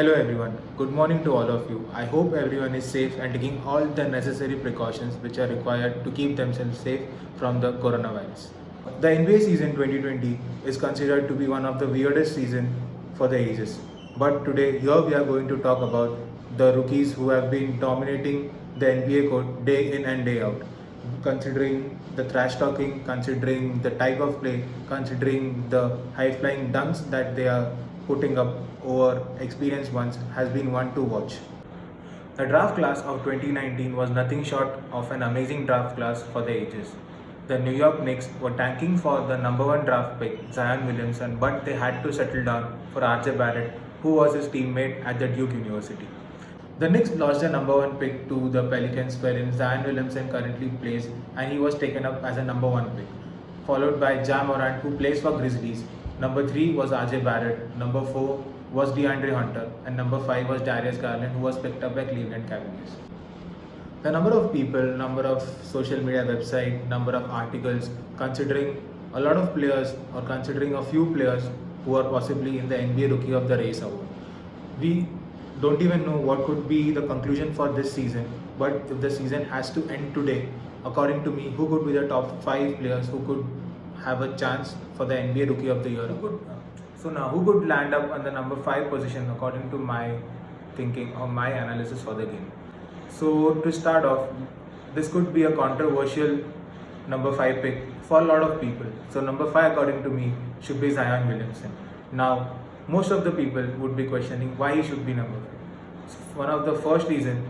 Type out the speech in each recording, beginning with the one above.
Hello everyone, good morning to all of you. I hope everyone is safe and taking all the necessary precautions which are required to keep themselves safe from the coronavirus. The NBA season 2020 is considered to be one of the weirdest season for the ages. But today here we are going to talk about the rookies who have been dominating the NBA court day in and day out. Considering the trash talking, considering the type of play, considering the high flying dunks that they are putting up over experienced ones, has been one to watch. The draft class of 2019 was nothing short of an amazing draft class for the ages. The New York Knicks were tanking for the number one draft pick, Zion Williamson, but they had to settle down for RJ Barrett, who was his teammate at the Duke University. The Knicks lost their number one pick to the Pelicans, wherein Zion Williamson currently plays, and he was taken up as a number one pick, followed by Ja Morant, who plays for Grizzlies. Number 3 was RJ Barrett, number 4 was DeAndre Hunter, and number 5 was Darius Garland, who was picked up by Cleveland Cavaliers. The number of people, number of social media website, number of articles, considering a lot of players or considering a few players who are possibly in the NBA Rookie of the Race award. We don't even know what could be the conclusion for this season, but if the season has to end today, according to me, who could be the top 5 players who could have a chance for the NBA Rookie of the Year? Who could land up on the number 5 position according to my thinking or my analysis for the game? So to start off, this could be a controversial number 5 pick for a lot of people. So number 5 according to me should be Zion Williamson. Now, most of the people would be questioning why he should be number 5. So one of the first reasons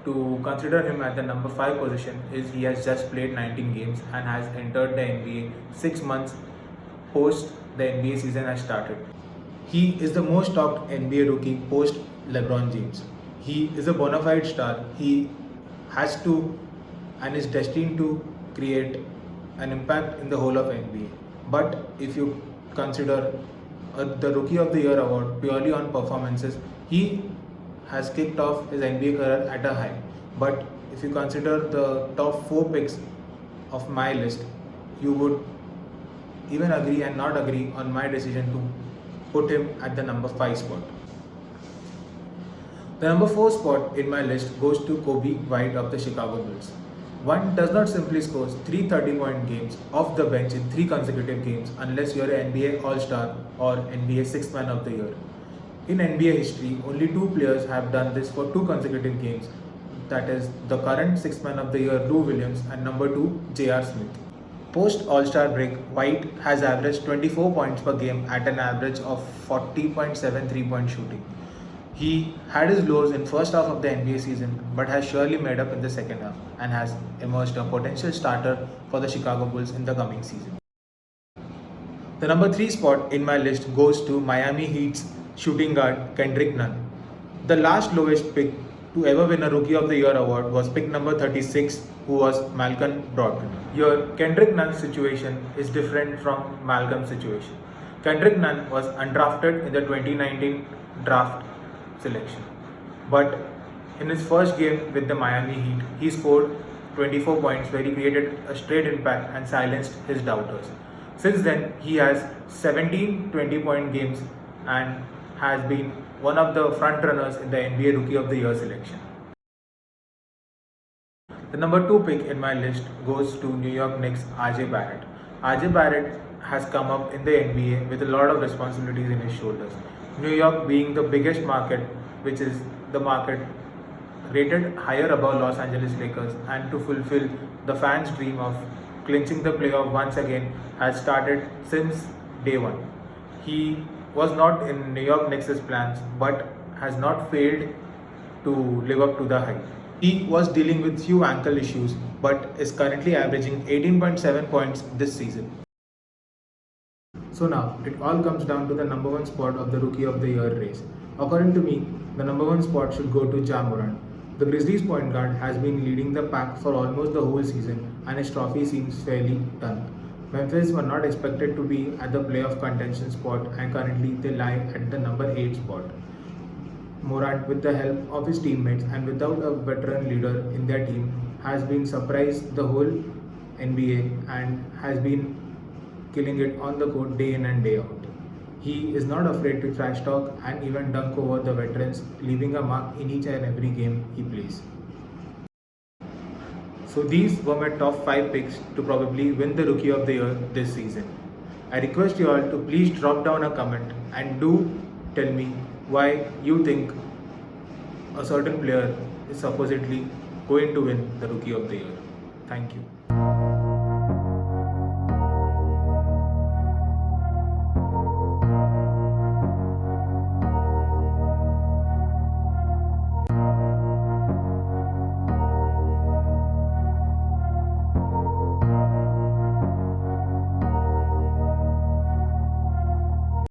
to consider him at the number 5 position is he has just played 19 games and has entered the NBA 6 months post the NBA season has started. He is the most talked NBA rookie post LeBron James. He is a bona fide star. He has to and is destined to create an impact in the whole of NBA. But if you consider the Rookie of the Year award purely on performances, he has kicked off his NBA career at a high. But if you consider the top 4 picks of my list, you would even agree and not agree on my decision to put him at the number 5 spot. The number 4 spot in my list goes to Kobe White of the Chicago Bulls. One does not simply score 3 30-point games off the bench in 3 consecutive games unless you are an NBA All-Star or NBA 6th Man of the Year. In NBA history, only 2 players have done this for 2 consecutive games. That is the current 6th Man of the Year Lou Williams and number 2 J.R. Smith. Post All-Star break, White has averaged 24 points per game at an average of 40.7 3-point shooting. He had his lows in first half of the NBA season but has surely made up in the second half and has emerged a potential starter for the Chicago Bulls in the coming season. The number 3 spot in my list goes to Miami Heat's shooting guard Kendrick Nunn. The last lowest pick to ever win a Rookie of the Year award was pick number 36, who was Malcolm Brogdon. Here, Kendrick Nunn's situation is different from Malcolm's situation. Kendrick Nunn was undrafted in the 2019 draft selection, but in his first game with the Miami Heat, he scored 24 points where he created a straight impact and silenced his doubters. Since then, he has 17 20-point games and has been one of the front runners in the NBA Rookie of the Year selection. The number 2 pick in my list goes to New York Knicks RJ Barrett. RJ Barrett has come up in the NBA with a lot of responsibilities in his shoulders. New York being the biggest market, which is the market rated higher above Los Angeles Lakers, and to fulfill the fans' dream of clinching the playoff once again has started since day one. He was not in New York Knicks' plans but has not failed to live up to the hype. He was dealing with few ankle issues but is currently averaging 18.7 points this season. So now, it all comes down to the number 1 spot of the Rookie of the Year race. According to me, the number 1 spot should go to Ja Morant. The Grizzlies point guard has been leading the pack for almost the whole season and his trophy seems fairly done. Memphis were not expected to be at the playoff contention spot and currently they lie at the number 8 spot. Morant, with the help of his teammates and without a veteran leader in their team, has been surprised the whole NBA and has been killing it on the court day in and day out. He is not afraid to trash talk and even dunk over the veterans, leaving a mark in each and every game he plays. So these were my top 5 picks to probably win the Rookie of the Year this season. I request you all to please drop down a comment and do tell me why you think a certain player is supposedly going to win the Rookie of the Year. Thank you.